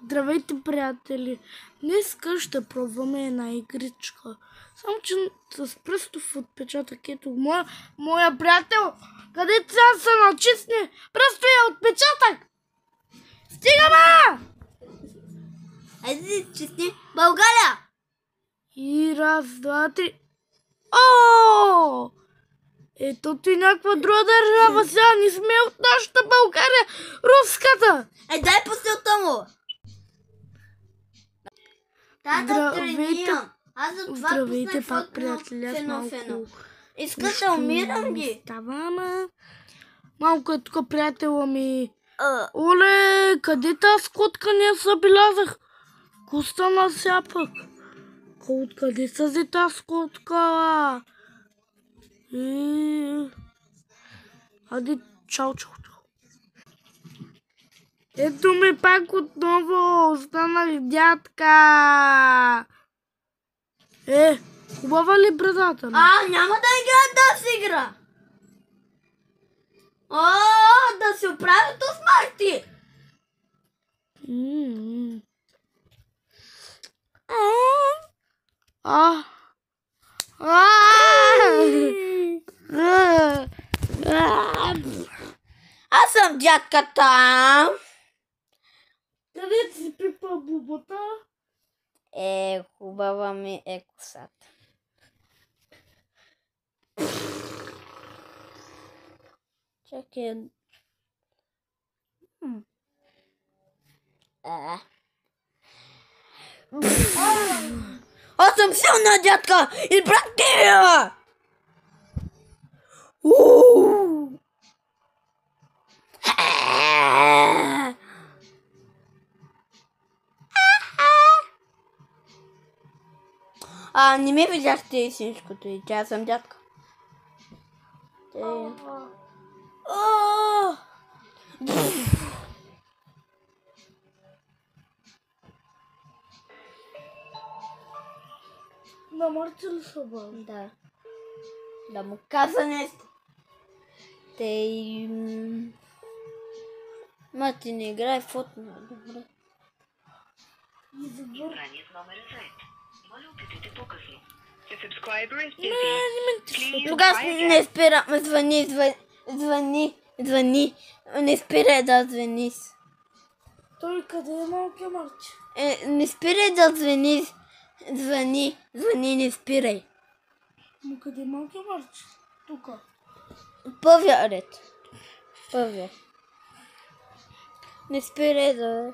Здравейте, приятели! Днеска ще пробваме една игричка. Само че с пръстов отпечатък. Ето, моя приятел, където сега се начисне пръстовия отпечатък! Стига, ма! Айде да чисти България! И раз, два, три. О! Ето ти някаква друга държава сега. Не сме от нашата България, руската! Дай посилта му! Здравейте пак, приятели. Аз малко... Искаш да умирам ги? Става, малко е тук приятела ми. Оле, къде тази котка не забелязах? Коста на сяпък. Откъде са взе тази котка? Ади, чао. Ето ми пак отново останах дядка. Хубава ли брадата? Няма да играят тази игра. Да се оправят усмахти. Аз съм дядката. Къде си пипа бубата? Хубава ми е косата. Чакай. Аз съм силна дядка и практика! Не ме видяхте истинското и аз съм дядка. На Марти ли са бъл? Да. Да му каза нещо. Марти не играе в Fortnite. Добре. Избрание с номер Z. Моля, опитайте по-късно. The subscriber is busy. Тогава не спира. Звъни. Не спирай да звъни. Той къде е малкия Марти? Не спирай да звъни. Звъни, не спирай. Но къде е малкия Марти? Тука. Първия ред. Не спирай да...